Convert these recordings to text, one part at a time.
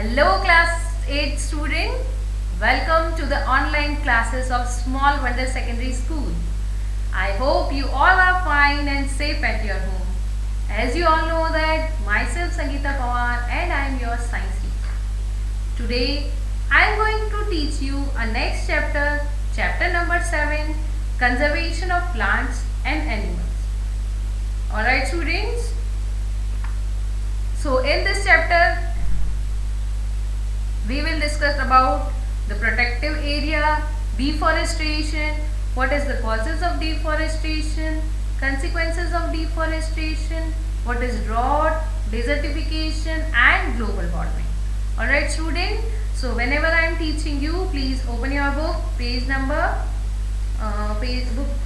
Hello class 8 student, welcome to the online classes of Small Wonder Secondary School. I hope you all are fine and safe at your home. As you all know that myself Sangeeta Pawar and I am your science teacher. Today I am going to teach you a next chapter, chapter number 7, Conservation of Plants and Animals. Alright students, so in this chapter we will discuss about the protective area, deforestation, what is the causes of deforestation, consequences of deforestation, what is drought, desertification and global warming. Alright student, so whenever I am teaching you, please open your book, page number,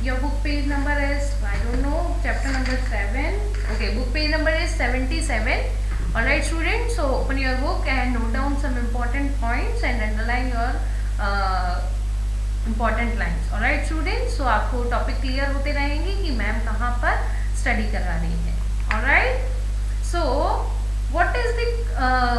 your book page number is, I don't know, chapter number 7, okay, book page number is 77. Alright students, so open your book and note down some important points and underline your important lines. Alright students, so आपको topic clear होते रहेंगे कि ma'am कहाँ पर study करवा रही है. Alright, so what is the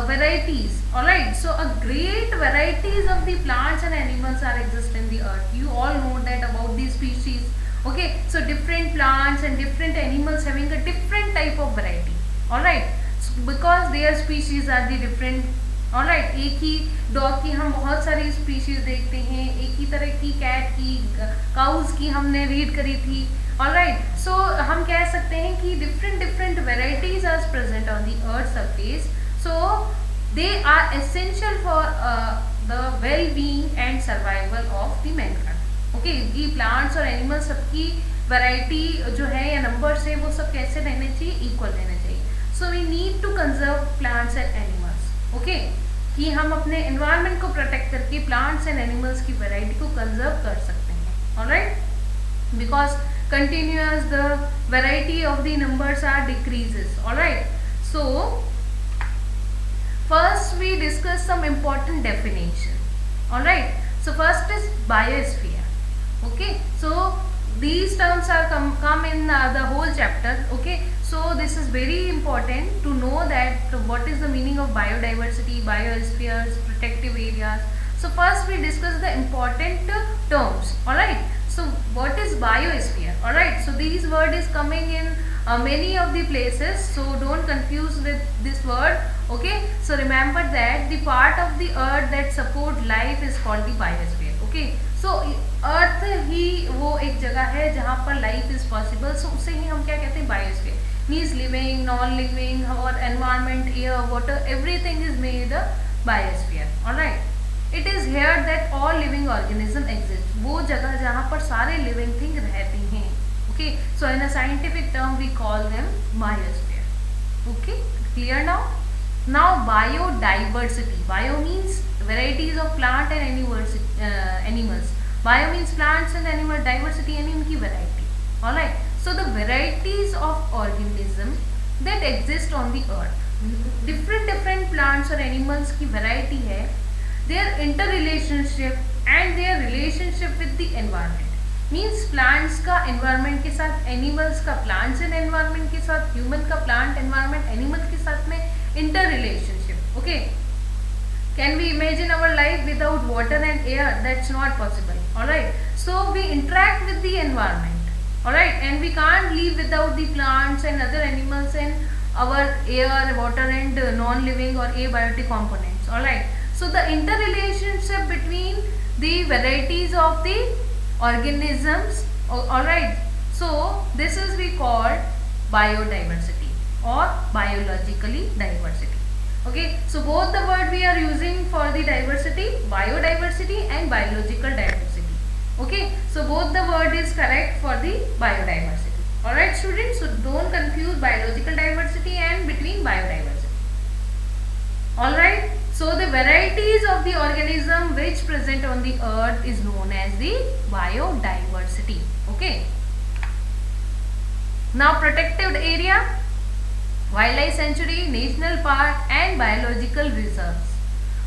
varieties? Alright, so a great varieties of the plants and animals are exist in the earth. You all know that about these species. Okay, so different plants and different animals having a different type of variety. Alright, because their species are the different. Alright, एक ही dog की हम बहुत सारी species देखते हैं, एक ही तरह की कैट की, काउज की हमने रीड करी थी. Alright, so हम कह सकते हैं कि different varieties are present on the earth surface, so they are essential for the well-being and survival of the mankind. Okay, ये plants और animals सबकी variety जो है या numbers है वो सब कैसे रहने चाहिए, equal रहने चाहिए. So we need to conserve plants and animals. Okay, कि हम अपने environment को protect करके plants and animals की variety को conserve कर सकते हैं. Alright, because continuous the variety of the numbers are decreases. Alright, so first we discuss some important definition. Alright, so first is biosphere. Okay, so these terms are come in the whole chapter. Okay, so this is very important to know that what is the meaning of biodiversity, biospheres, protective areas. So first we discuss the important terms. Alright, so what is biosphere? Alright, so these word is coming in many of the places, so don't confuse with this word. Okay, so remember that the part of the earth that support life is called the biosphere. Okay, so अर्थ ही वो एक जगह है जहाँ पर life is possible, सो उसे ही हम क्या कहते हैं, biosphere. Means living, non living और environment, air, water, everything is made a biosphere. Alright, it is here that all living organism exist. वो जगह जहाँ पर सारे लिविंग थिंग रहती हैं. Okay, so in a scientific term we call them biosphere. Okay, clear now? Now biodiversity. Bio means varieties of plant and animals. Bio means plants and animal, diversity यानी उनकी variety. Alright, so the varieties of organism that exist on the earth, different plants or animals की variety है, their interrelationship and their relationship with the environment. Means plants का environment के साथ, animals का plants and environment के साथ, human का plant environment animal के साथ में interrelationship. Okay, can we imagine our life without water and air? That's not possible. Alright, so we interact with the environment. Alright, and we can't live without the plants and other animals and our air, water and non-living or abiotic components. Alright, so the interrelationship between the varieties of the organisms. Alright, so this is we call biodiversity or biologically diversity. Okay, so both the word we are using for the diversity, biodiversity and biological diversity. Okay, so both the word is correct for the biodiversity. Alright students, so don't confuse biological diversity and between biodiversity. Alright, so the varieties of the organism which present on the earth is known as the biodiversity. Okay, now protected area, wildlife sanctuary, national park and biological reserves.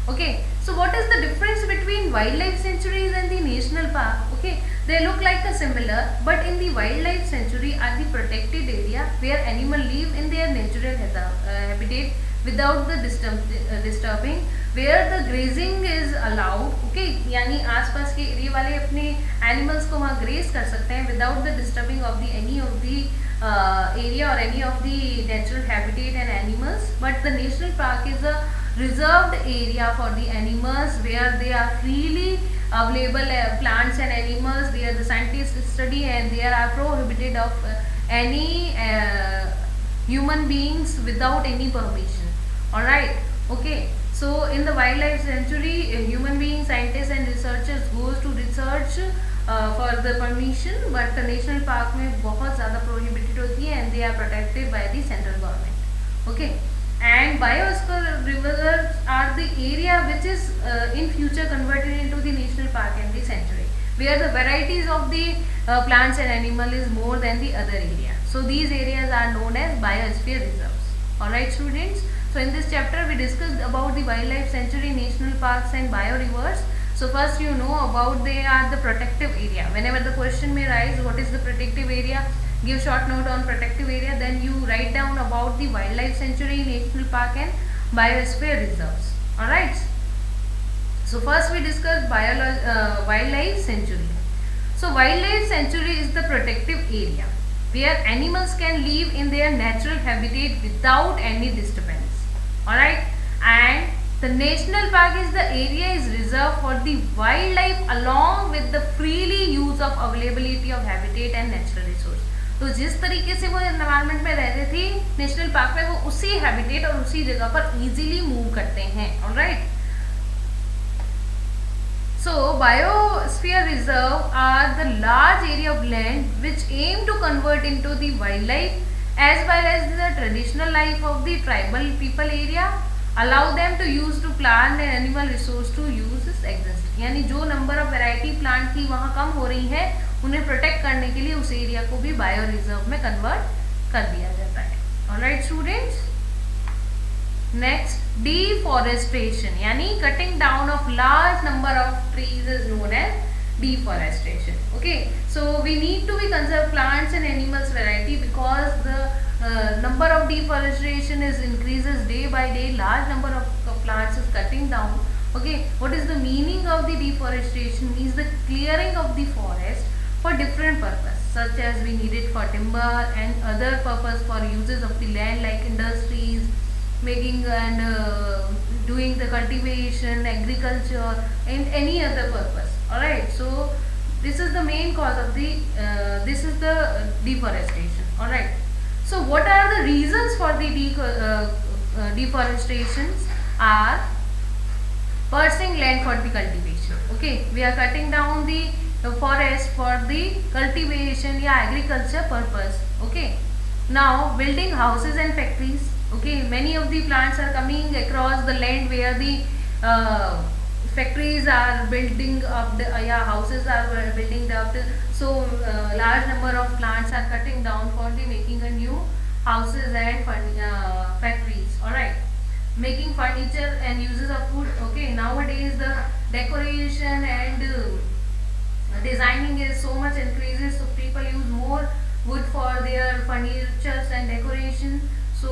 Okay, so what is the difference between wildlife sanctuaries and the national park? Okay, they look like a similar, but in the wildlife sanctuary are the protected area where animals live in their natural habitat without the disturbing where the grazing is allowed, okay, यानी आसपास के area वाले अपने animals को वहाँ graze कर सकते हैं without the disturbing of the any of the area or any of the natural habitat and animals. But the national park is a reserved area for the animals where they are freely available plants and animals where the scientists study, and they are prohibited of any human beings without any permission. Alright, okay. So in the wildlife sanctuary, human beings, scientists and researchers goes to research for the permission, but the national park में बहुत ज़्यादा prohibited होती है and they are protected by the central government. Okay. And biosphere reserves are the area which is in future converted into the national park and the sanctuary, where the varieties of the plants and animal is more than the other area. So these areas are known as biosphere reserves. Alright students, so in this chapter we discussed about the wildlife sanctuary, national parks and bioreserves. So first you know about they are the protective area. Whenever the question may rise what is the protective area, give short note on protective area, then you write down about the wildlife sanctuary, national park and biosphere reserves. Alright, so first we discussed wildlife sanctuary. So wildlife sanctuary is the protective area where animals can live in their natural habitat without any disturbance. Alright, and the national park is the area is reserved for the wildlife along with the freely use of availability of habitat and natural resource. तो जिस तरीके से वो environment में रहते थे national park में, वो उसी हैबिटेट और उसी जगह पर इजीली मूव करते हैं. Alright, so biosphere reserve are the large area of land which aim to convert into the wild life as well as the traditional life of the tribal people area, allow them to use to plant and animal resource to use is exist. यानी जो number of variety plant की वहाँ कम हो रही है, उन्हें protect करने के लिए उस एरिया को भी बायो रिजर्व में कन्वर्ट कर दिया जाता है. ऑलराइट स्टूडेंट्स, नेक्स्ट डिफॉरेस्टेशन यानी cutting down of large number of trees is known as deforestation. Okay, so we need to be conserve plants and animals variety because the number of deforestation is increases day by day. Large number of plants is cutting down. Okay, what is the meaning of the deforestation? Means the clearing of the forest for different purpose, such as we need it for timber and other purpose for uses of the land like industries, making and doing the cultivation, agriculture and any other purpose. Alright, so this is the main cause of the this is the deforestation. Alright, so what are the reasons for the deforestations? Are purchasing land for the cultivation. Okay, we are cutting down the forest for the cultivation या agriculture purpose. Okay, now building houses and factories. Okay, many of the plants are coming across the land where the factories are building up, houses are building up. So large number of plants are cutting down for the making a new houses and factories. Alright, making furniture and uses of food. Okay, nowadays the decoration and designing is so much increases, so people use more wood for their furnitures and decoration. So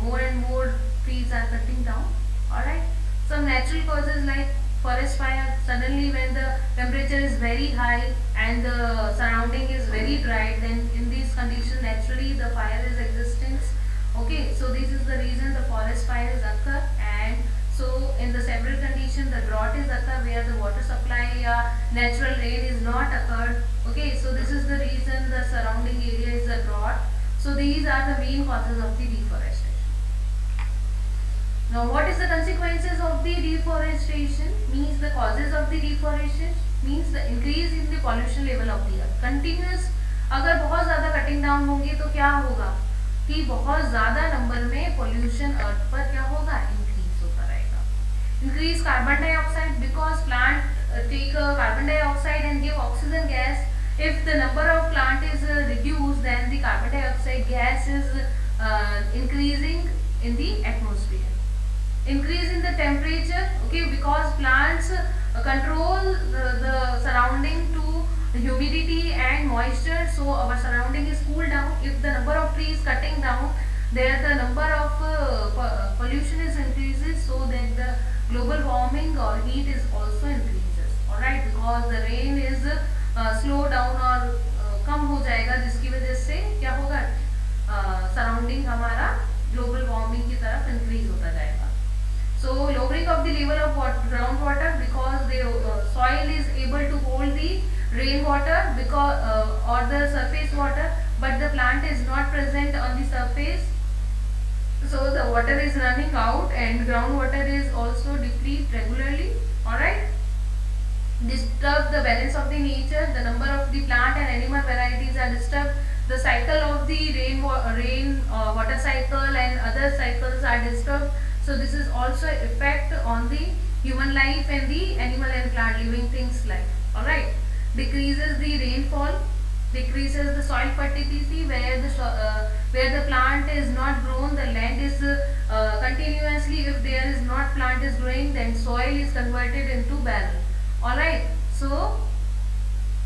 more and more trees are cutting down. Alright, some natural causes like forest fire. Suddenly when the temperature is very high and the surrounding is very dry, then in these conditions naturally the fire is existence. Okay, so this is the reason the forest fires occur. And so in the several conditions the drought is occur where the water supply natural rain is not occurred. Okay, so this is the reason the surrounding area is a drought. So these are the main causes of the deforestation. Now what is the consequences of the deforestation? Means the causes of the deforestation means the increase in the pollution level of the earth. Continuous अगर बहुत ज़्यादा cutting down होंगे तो क्या होगा कि बहुत ज़्यादा नंबर में पोल्यूशन अर्थ पर क्या होगा, इंक्रीज होता रहेगा. Increase carbon dioxide because plant take carbon dioxide and give oxygen gas. If the number of plant is reduced, then the carbon dioxide gas is increasing in the atmosphere. Increase in the temperature, okay, because plants control the surrounding to humidity and moisture, so our surrounding is cooled down. If the number of trees cutting down, there the number of pollution is increases, so then the global warming or heat is also increases, all right, because the rain is slow down और कम हो जाएगा, जिसकी वजह से क्या होगा, surrounding हमारा global warming की तरफ इंक्रीज होता जाएगा. So lowering of the level of groundwater, because the soil is able to hold the rainwater because or the surface water, but the plant is not present on the surface, so the water is running out and groundwater is also depleted regularly, all right. Disturb the balance of the nature, the number of the plant and animal varieties are disturbed, the cycle of the rain water cycle and other cycles are disturbed. So this is also effect on the human life and the animal and plant living things life, all right. Decreases the rainfall, decreases the soil fertility, where the plant is not grown, the land is continuously, if there is not plant is growing, then soil is converted into barren, all right. So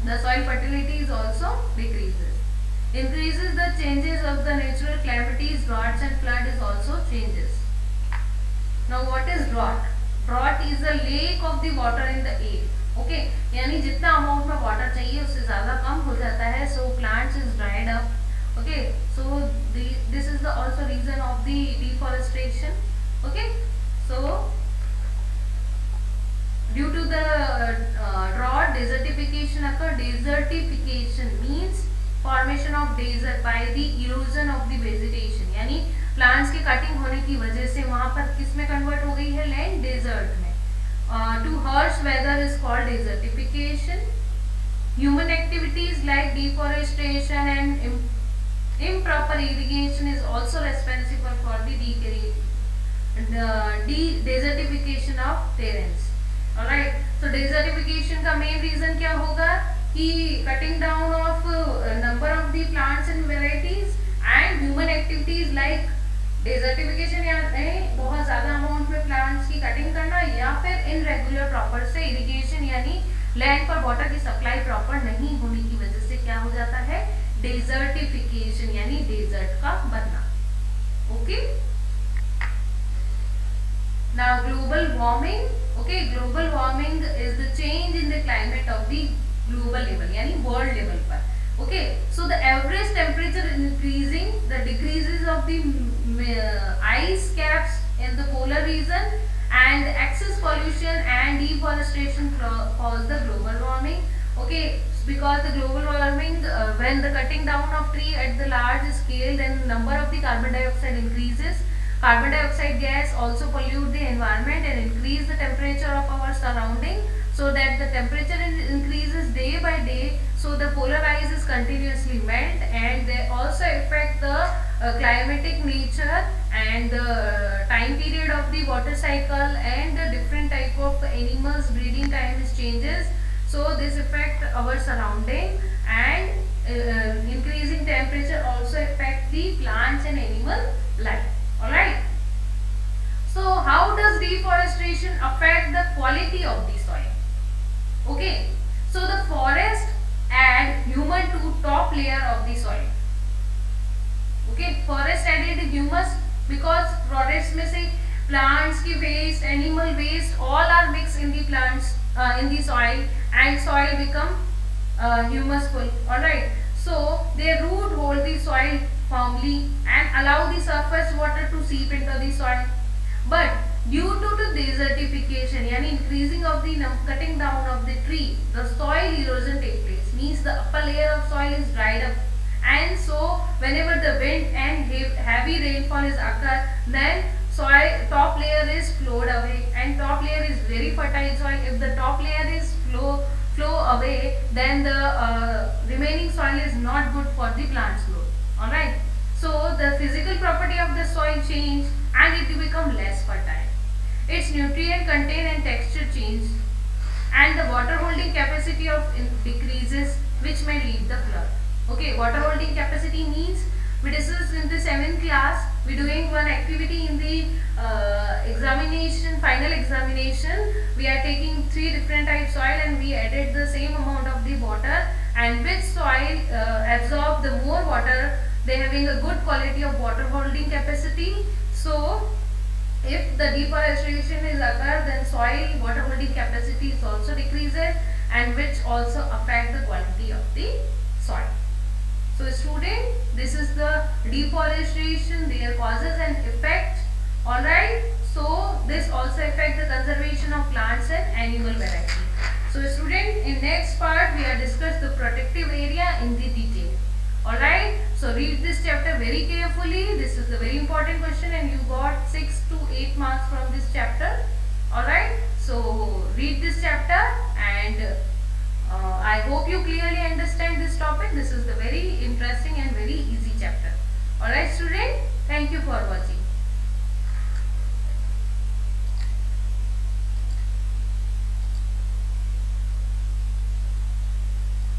the soil fertility is also decreases. Increases the changes of the natural calamities, droughts and flood is also changes. Now what is drought? Drought is a lack of the water in the air. Okay, यानी जितना amount में water चाहिए उससे ज़्यादा कम हो जाता है. So plants is dried up. Okay, so this is the also reason of the deforestation. Okay, so due to the drought, desertification occur. Desertification means formation of desert by the erosion of the vegetation. यानी plants के cutting होने की वजह से वहां पर किस में कन्वर्ट हो गई है, लैंड डेजर्ट में. To harsh weather is called desertification. Human activities like deforestation and improper irrigation is also responsible for the desertification of terrains, all right. So desertification का main reason क्या होगा कि cutting down of number of the plants and varieties and human activities like desertification यानी बहुत ज़्यादा amount में plants की cutting करना, या फिर इनरेगुलर प्रॉपर से इरिगेशन यानी लैंड पर वाटर की सप्लाई प्रॉपर नहीं होने की वजह से क्या हो जाता है, डेजर्टिफिकेशन यानी डेजर्ट का बनना. Okay, now global warming. Okay, global warming is the change in the climate of the global level यानी वर्ल्ड लेवल पर. Okay, so the average temperature is increasing, the decreases of the ice caps in the polar region and excess pollution and deforestation cause the global warming. Okay, because the global warming, when the cutting down of tree at the large scale, then number of the carbon dioxide increases. Carbon dioxide gas also pollute the environment and increase the temperature of our surrounding, so that the temperature increases day by day. So the polar ice is continuously melt and they also affect the climatic nature and the time period of the water cycle and the different type of animals breeding time is changes. So this affect our surrounding and increasing temperature also affect the plants and animal life. All right. So how does deforestation affect the quality of the soil? Okay. So the forest add humus to top layer of the soil. Okay, forest added humus because forest में से plants की waste, animal waste, all are mixed in the plants in the soil and soil become humusful. All right. So their root hold the soil firmly and allow the surface water to seep into the soil. But due to the desertification यानी increasing of the cutting down of the tree, the soil erosion take place. Means the upper layer of soil is dried up, and so whenever the wind and heavy rainfall is occur, then soil top layer is flowed away, and top layer is very fertile soil. If the top layer is flow away, then the remaining soil is not good for the plant's growth. All right. So the physical property of the soil change and it become less fertile. Its nutrient content and texture change, and the water holding capacity of decreases, which may lead the flood. Okay, water holding capacity means we discussed in the 7th class. We doing one activity in the examination, final examination. We are taking 3 different types soil and we added the same amount of the water, and which soil absorb the more water, they having a good quality of water holding capacity. So If the deforestation is occur, then soil water holding capacity is also decreases, and which also affect the quality of the soil. So student, this is the deforestation, their causes and effect. Alright, so this also affect the conservation of plants and animal variety. So student, in next part we are discuss the protective area in the detail. Alright, so read this chapter very carefully. This is a very important question and you got 6 to 8 marks from this chapter. Alright, so read this chapter and I hope you clearly understand this topic. This is the very interesting and very easy chapter. Alright student, thank you for watching.